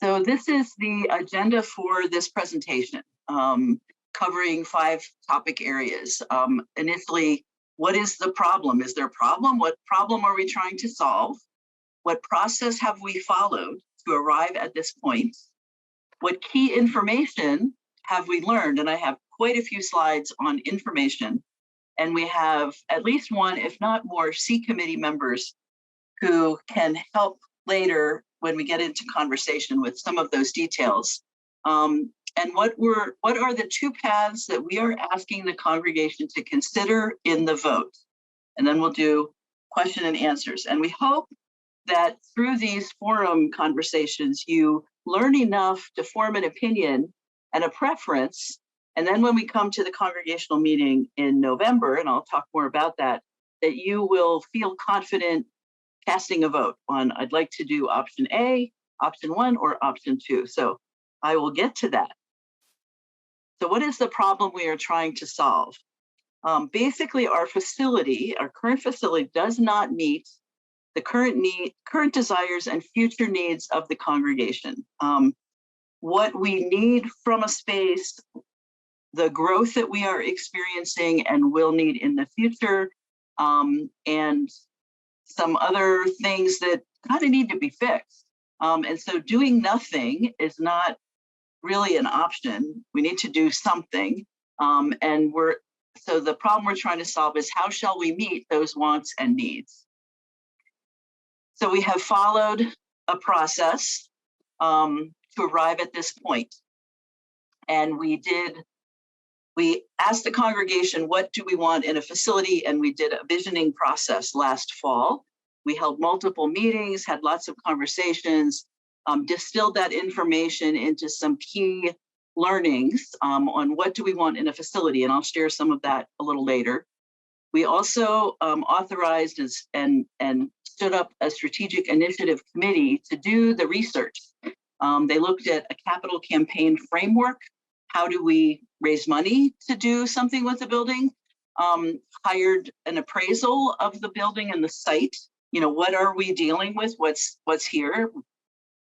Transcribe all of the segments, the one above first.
So this is the agenda for this presentation, covering 5 topic areas. Initially, what is the problem? Is there a problem? What problem are we trying to solve? What process have we followed to arrive at this point? What key information have we learned? And I have quite a few slides on information. And we have at least one, if not more, C committee members who can help later when we get into conversation with some of those details. And what are the 2 paths that we are asking the congregation to consider in the vote? And then we'll do question and answers. And we hope that through these forum conversations, you learn enough to form an opinion and a preference. And then when we come to the congregational meeting in November, and I'll talk more about that, that you will feel confident casting a vote on, I'd like to do option A, option 1, or option 2. So I will get to that. So what is the problem we are trying to solve? Basically, our current facility does not meet the current desires and future needs of the congregation. What we need from a space, the growth that we are experiencing and will need in the future, and some other things that kind of need to be fixed. And so doing nothing is not really an option. We need to do something. So the problem we're trying to solve is how shall we meet those wants and needs? So we have followed a process to arrive at this point. And we asked the congregation, what do we want in a facility? And we did a visioning process last fall. We held multiple meetings, had lots of conversations, distilled that information into some key learnings on what do we want in a facility. And I'll share some of that a little later. We also authorized and stood up a strategic initiative committee to do the research. They looked at a capital campaign framework. How do we raise money to do something with the building? Hired an appraisal of the building and the site. You know, what are we dealing with? What's here?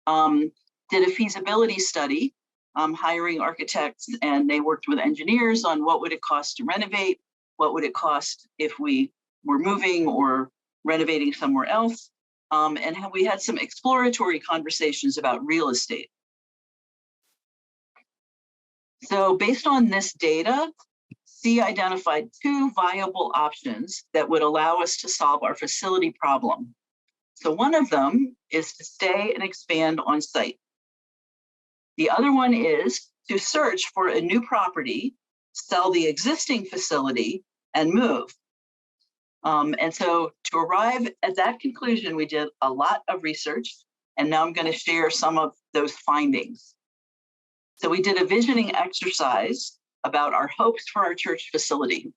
Did a feasibility study, hiring architects, and they worked with engineers on what would it cost to renovate, what would it cost if we were moving or renovating somewhere else, and we had some exploratory conversations about real estate. So based on this data, C identified 2 viable options that would allow us to solve our facility problem. So one of them is to stay and expand on site. The other one is to search for a new property, sell the existing facility, and move. And so to arrive at that conclusion, we did a lot of research, and now I'm going to share some of those findings. So we did a visioning exercise about our hopes for our church facility.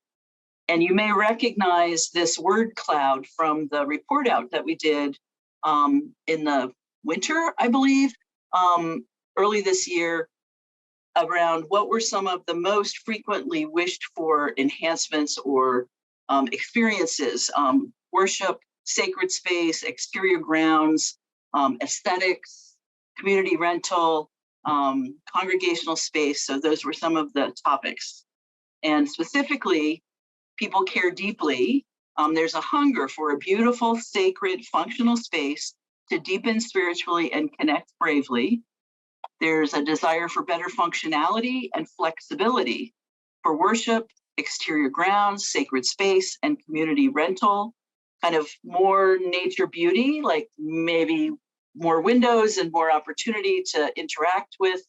And you may recognize this word cloud from the report out that we did in the winter, I believe, early this year, around what were some of the most frequently wished for enhancements or experiences: worship, sacred space, exterior grounds, aesthetics, community rental, congregational space. So those were some of the topics. And specifically, people care deeply. There's a hunger for a beautiful, sacred, functional space to deepen spiritually and connect bravely. There's a desire for better functionality and flexibility for worship, exterior grounds, sacred space, and community rental. Kind of more nature beauty, like maybe more windows and more opportunity to interact with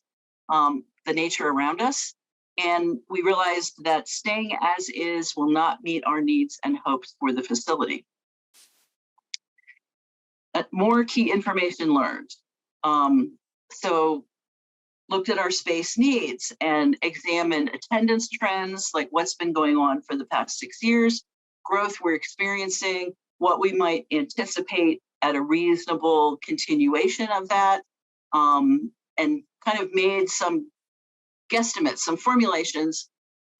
the nature around us. And we realized that staying as is will not meet our needs and hopes for the facility. More key information learned. So looked at our space needs and examined attendance trends, like what's been going on for the past 6 years, growth we're experiencing, what we might anticipate at a reasonable continuation of that, and kind of made some guesstimates, some formulations.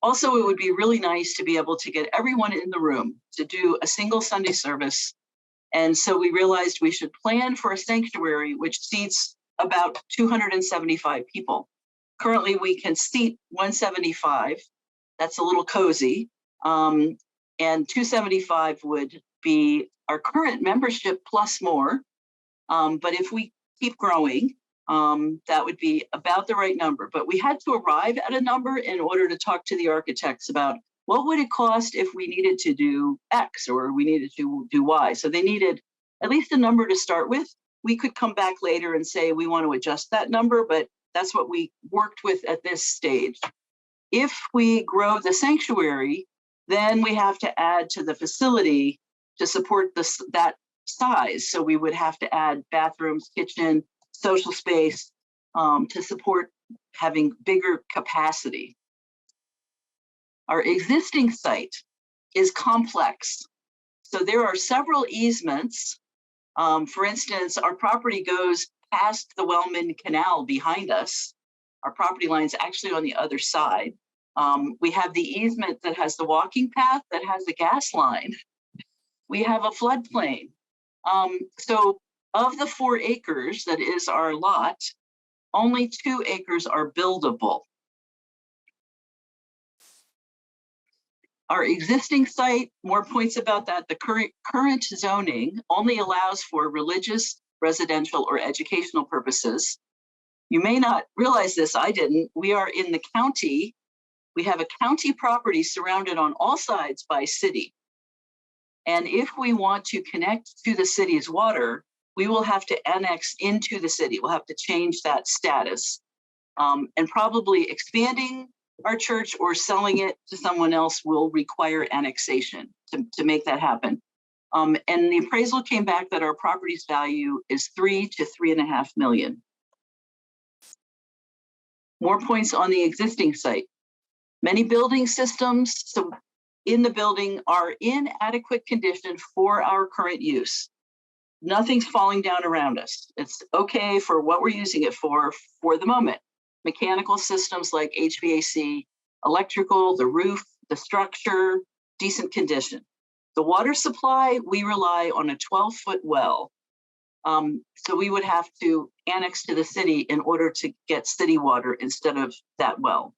Also, it would be really nice to be able to get everyone in the room to do a single Sunday service. And so we realized we should plan for a sanctuary which seats about 275 people. Currently, we can seat 175. That's a little cozy. And 275 would be our current membership plus more. But if we keep growing, that would be about the right number. But we had to arrive at a number in order to talk to the architects about what would it cost if we needed to do X or we needed to do Y. So they needed at least a number to start with. We could come back later and say we want to adjust that number, but that's what we worked with at this stage. If we grow the sanctuary, then we have to add to the facility to support that size. So we would have to add bathrooms, kitchen, social space to support having bigger capacity. Our existing site is complex. So there are several easements. For instance, our property goes past the Wellman Canal behind us. Our property line is actually on the other side. We have the easement that has the walking path that has the gas line. We have a floodplain. So of the 4 acres that is our lot, only 2 acres are buildable. Our existing site, more points about that, the current zoning only allows for religious, residential, or educational purposes. You may not realize this, I didn't. We are in the county. We have a county property surrounded on all sides by city. And if we want to connect to the city's water, we will have to annex into the city. We'll have to change that status. And probably expanding our church or selling it to someone else will require annexation to make that happen. And the appraisal came back that our property's value is 3 to 3.5 million. More points on the existing site. Many building systems in the building are in adequate condition for our current use. Nothing's falling down around us. It's okay for what we're using it for the moment. Mechanical systems like HVAC, electrical, the roof, the structure, decent condition. The water supply, we rely on a 12-foot well. So we would have to annex to the city in order to get city water instead of that well.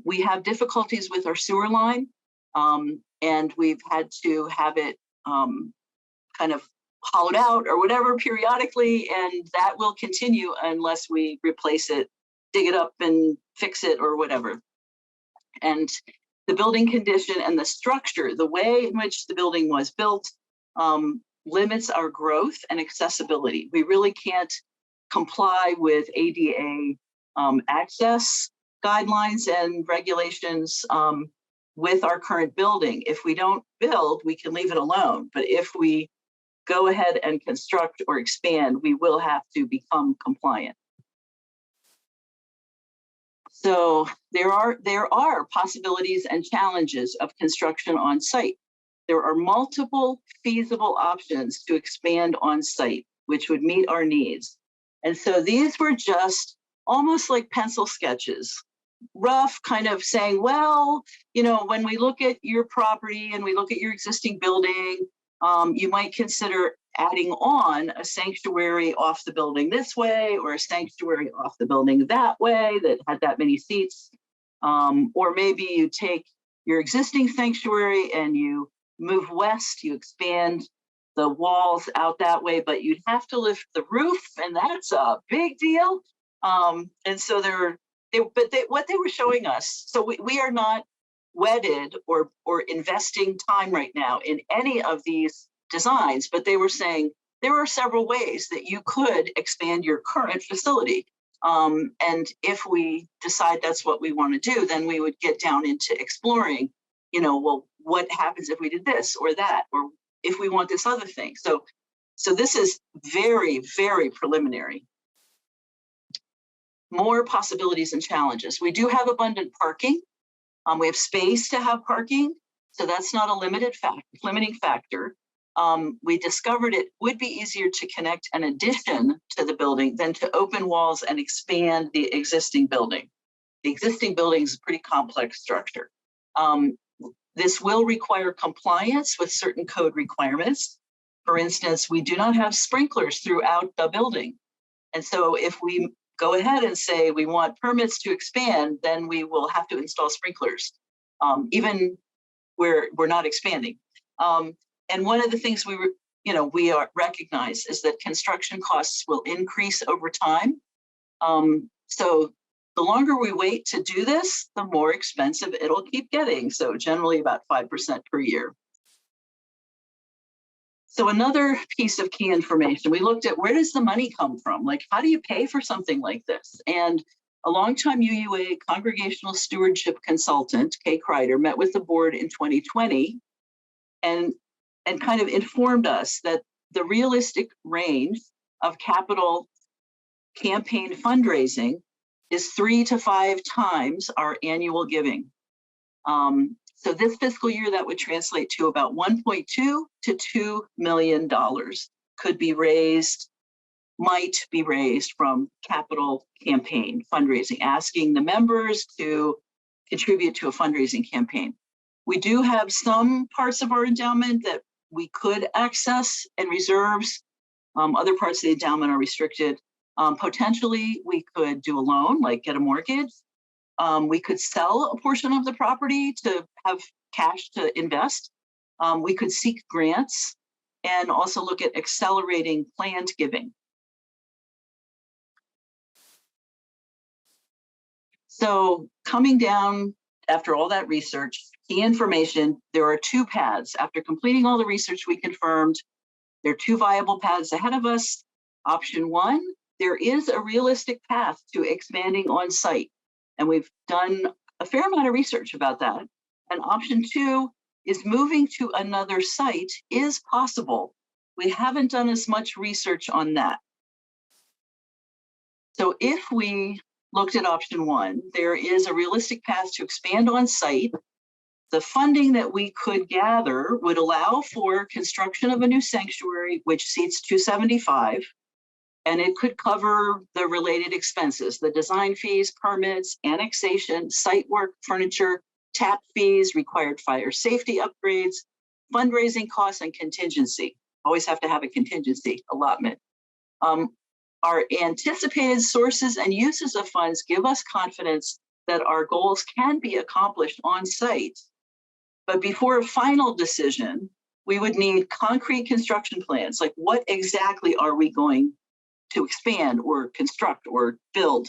We have difficulties with our sewer line, and we've had to have it kind of hollowed out or whatever periodically, and that will continue unless we replace it, dig it up and fix it or whatever. And the building condition and the structure, the way in which the building was built, limits our growth and accessibility. We really can't comply with ADA access guidelines and regulations with our current building. If we don't build, we can leave it alone. But if we go ahead and construct or expand, we will have to become compliant. So there are possibilities and challenges of construction on site. There are multiple feasible options to expand on site, which would meet our needs. And so these were just almost like pencil sketches, rough, kind of saying, well, you know, when we look at your property and we look at your existing building, you might consider adding on a sanctuary off the building this way or a sanctuary off the building that way that had that many seats. Or maybe you take your existing sanctuary and you move west, you expand the walls out that way, but you'd have to lift the roof, and that's a big deal. And so what they were showing us, so we are not wedded or investing time right now in any of these designs, but they were saying there are several ways that you could expand your current facility. And if we decide that's what we want to do, then we would get down into exploring, you know, well, what happens if we did this or that, or if we want this other thing. So this is very, very preliminary. More possibilities and challenges. We do have abundant parking. We have space to have parking, so that's not a limiting factor. We discovered it would be easier to connect an addition to the building than to open walls and expand the existing building. The existing building is a pretty complex structure. This will require compliance with certain code requirements. For instance, we do not have sprinklers throughout the building. And so if we go ahead and say we want permits to expand, then we will have to install sprinklers, even where we're not expanding. And one of the things we recognize is that construction costs will increase over time. So the longer we wait to do this, the more expensive it'll keep getting. So generally about 5% per year. So another piece of key information, we looked at where does the money come from? Like, how do you pay for something like this? And a longtime UUA congregational stewardship consultant, Kay Kreider, met with the board in 2020 and kind of informed us that the realistic range of capital campaign fundraising is 3 to 5 times our annual giving. So this fiscal year, that would translate to about $1.2 to $2 million might be raised from capital campaign fundraising, asking the members to contribute to a fundraising campaign. We do have some parts of our endowment that we could access and reserves. Other parts of the endowment are restricted. Potentially, we could do a loan, like get a mortgage. We could sell a portion of the property to have cash to invest. We could seek grants and also look at accelerating planned giving. So coming down after all that research, key information, there are 2 paths. After completing all the research, we confirmed there are 2 viable paths ahead of us. Option 1, there is a realistic path to expanding on site. And we've done a fair amount of research about that. And option 2 is moving to another site is possible. We haven't done as much research on that. So if we looked at option 1, there is a realistic path to expand on site. The funding that we could gather would allow for construction of a new sanctuary, which seats 275. And it could cover the related expenses, the design fees, permits, annexation, site work, furniture, tap fees, required fire safety upgrades, fundraising costs, and contingency. Always have to have a contingency allotment. Our anticipated sources and uses of funds give us confidence that our goals can be accomplished on site. But before a final decision, we would need concrete construction plans. Like, what exactly are we going to expand or construct or build,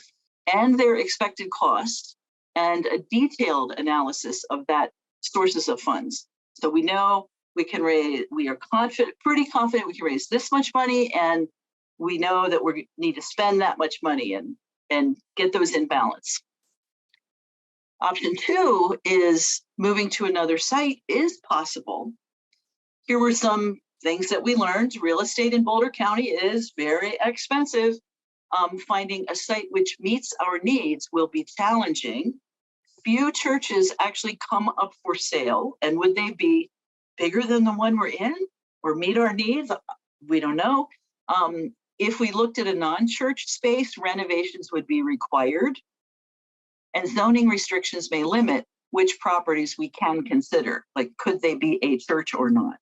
and their expected costs, and a detailed analysis of that sources of funds. So we know we are pretty confident we can raise this much money, and we know that we need to spend that much money and get those in balance. Option 2 is moving to another site is possible. Here were some things that we learned. Real estate in Boulder County is very expensive. Finding a site which meets our needs will be challenging. Few churches actually come up for sale, and would they be bigger than the one we're in or meet our needs? We don't know. If we looked at a non-church space, renovations would be required, and zoning restrictions may limit which properties we can consider. Like, could they be a church or not?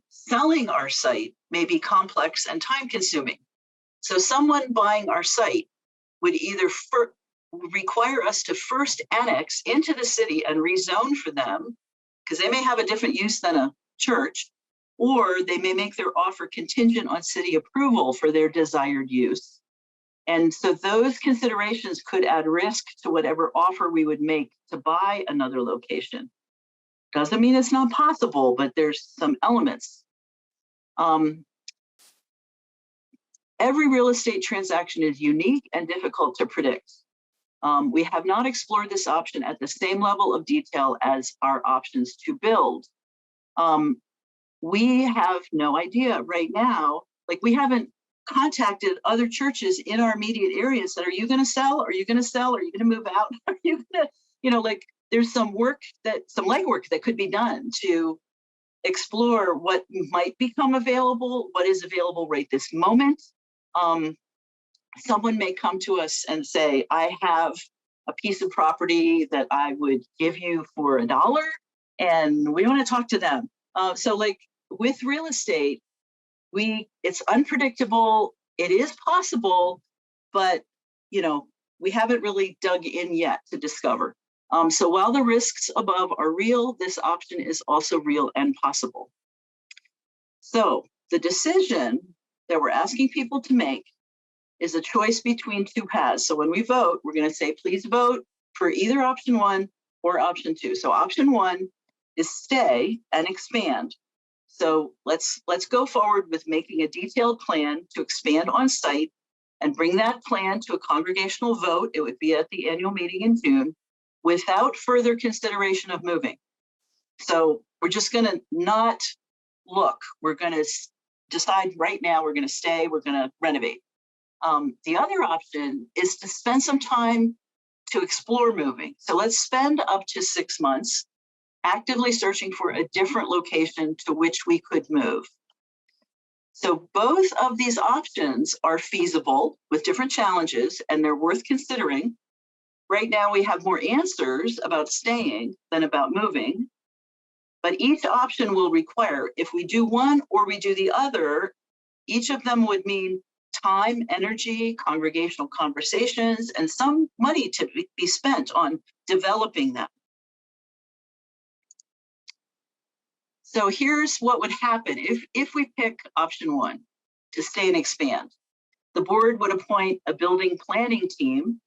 Selling our site may be complex and time-consuming. So someone buying our site would either require us to first annex into the city and rezone for them, because they may have a different use than a church, or they may make their offer contingent on city approval for their desired use. And so those considerations could add risk to whatever offer we would make to buy another location. Doesn't mean it's not possible, but there's some elements. Every real estate transaction is unique and difficult to predict. We have not explored this option at the same level of detail as our options to build. We have no idea right now, like we haven't contacted other churches in our immediate area and said, are you gonna sell? Are you gonna sell? Are you gonna move out? Are you gonna, like there's some legwork that could be done to explore what might become available, what is available right this moment. Someone may come to us and say, I have a piece of property that I would give you for $1, and we want to talk to them. So like with real estate, it's unpredictable. it is possible, but we haven't really dug in yet to discover. So while the risks above are real, this option is also real and possible. So the decision that we're asking people to make is a choice between two paths. So when we vote, we're going to say, please vote for either option 1 or option 2. So option 1 is stay and expand. So let's go forward with making a detailed plan to expand on site and bring that plan to a congregational vote. It would be at the annual meeting in June without further consideration of moving. So we're just going to not look. We're going to decide right now we're going to stay, we're going to renovate. The other option is to spend some time to explore moving. So let's spend up to 6 months actively searching for a different location to which we could move. So both of these options are feasible with different challenges, and they're worth considering. Right now, we have more answers about staying than about moving, but each option will require, if we do one or we do the other, each of them would mean time, energy, congregational conversations, and some money to be spent on developing them. So here's what would happen if we pick option 1, to stay and expand. The board would appoint a building planning team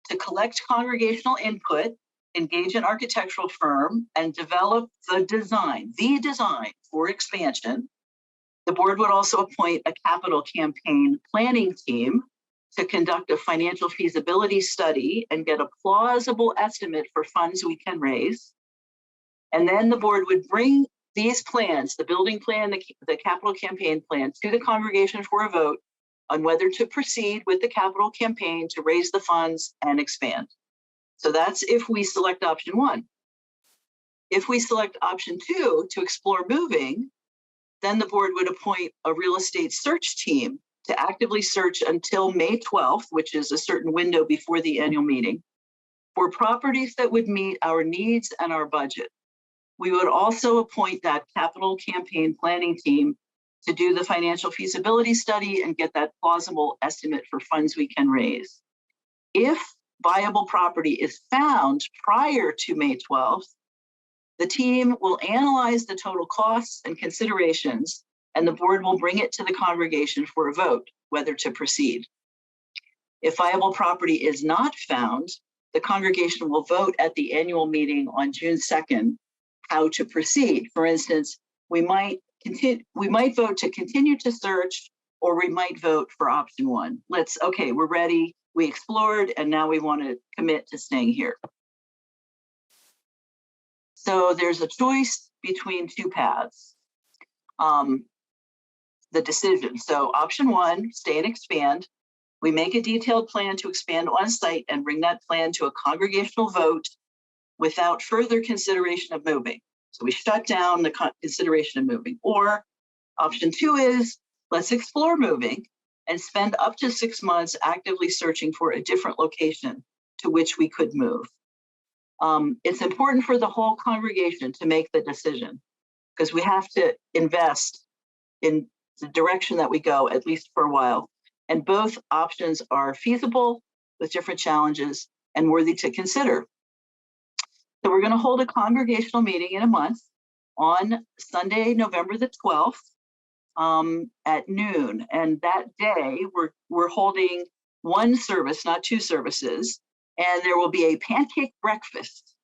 to collect congregational input, engage an architectural firm, and develop the design for expansion. The board would also appoint a capital campaign planning team to conduct a financial feasibility study and get a plausible estimate for funds we can raise. And then the board would bring these plans, the building plan, the capital campaign plan, to the congregation for a vote on whether to proceed with the capital campaign to raise the funds and expand. So that's if we select option 1. If we select option 2 to explore moving, then the board would appoint a real estate search team to actively search until May 12th, which is a certain window before the annual meeting, for properties that would meet our needs and our budget. We would also appoint that capital campaign planning team to do the financial feasibility study and get that plausible estimate for funds we can raise. If viable property is found prior to May 12th, the team will analyze the total costs and considerations, and the board will bring it to the congregation for a vote, whether to proceed. If viable property is not found, the congregation will vote at the annual meeting on June 2nd how to proceed. For instance, we might vote to continue to search, or we might vote for option 1. Okay, we're ready, we explored, and now we want to commit to staying here. So there's a choice between two paths. The decision. So option 1, stay and expand. We make a detailed plan to expand on site and bring that plan to a congregational vote without further consideration of moving. So we shut down the consideration of moving. Or option 2 is, let's explore moving and spend up to 6 months actively searching for a different location to which we could move. It's important for the whole congregation to make the decision, because we have to invest in the direction that we go, at least for a while. And both options are feasible with different challenges and worthy to consider. So we're going to hold a congregational meeting in a month on Sunday, November the 12th at noon. And that day we're holding one service, not 2 services. And there will be a pancake breakfast,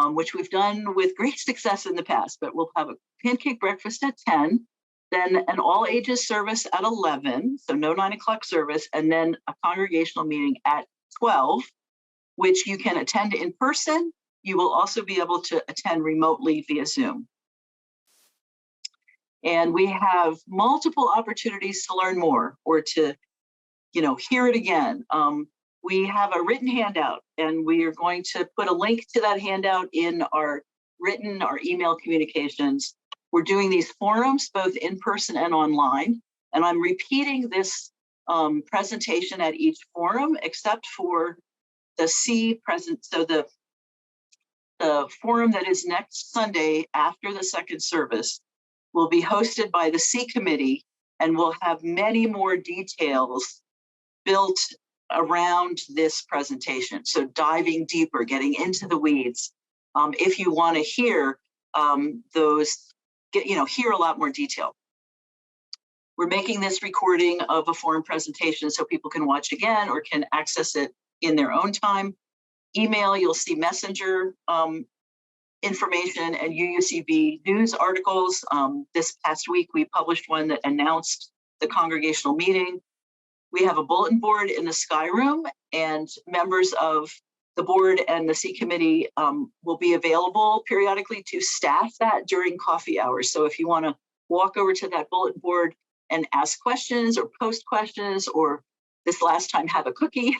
which we've done with great success in the past, but we'll have a pancake breakfast at 10, then an all ages service at 11, so no 9 o'clock service, and then a congregational meeting at 12, which you can attend in person. You will also be able to attend remotely via Zoom. And we have multiple opportunities to learn more or to, hear it again. We have a written handout, and we are going to put a link to that handout in our email communications. We're doing these forums, both in person and online, and I'm repeating this presentation at each forum, except for the so the forum that is next Sunday after the second service will be hosted by the C committee, and we'll have many more details built around this presentation. So diving deeper, getting into the weeds. If you want to hear hear a lot more detail. We're making this recording of a forum presentation so people can watch again or can access it in their own time. Email, you'll see messenger information and UUCB news articles. This past week, we published one that announced the congregational meeting. We have a bulletin board in the Sky Room, and members of the board and the C committee will be available periodically to staff that during coffee hours. So if you want to walk over to that bulletin board and ask questions or post questions, or this last time have a cookie,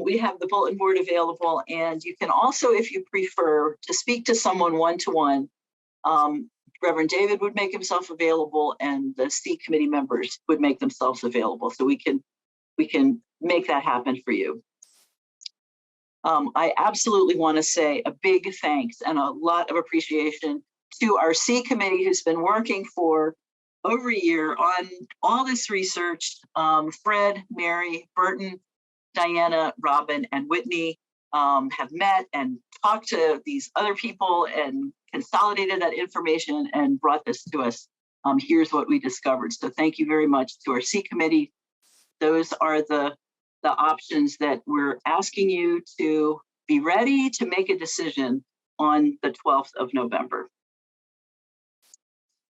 we have the bulletin board available. And you can also, if you prefer, to speak to someone one-to-one, Reverend David would make himself available and the C committee members would make themselves available. So we can make that happen for you. I absolutely want to say a big thanks and a lot of appreciation to our C committee who's been working for over a year on all this research. Fred, Mary, Burton, Diana, Robin, and Whitney have met and talked to these other people and consolidated that information and brought this to us. Here's what we discovered. So thank you very much to our C committee. Those are the options that we're asking you to be ready to make a decision on the 12th of November.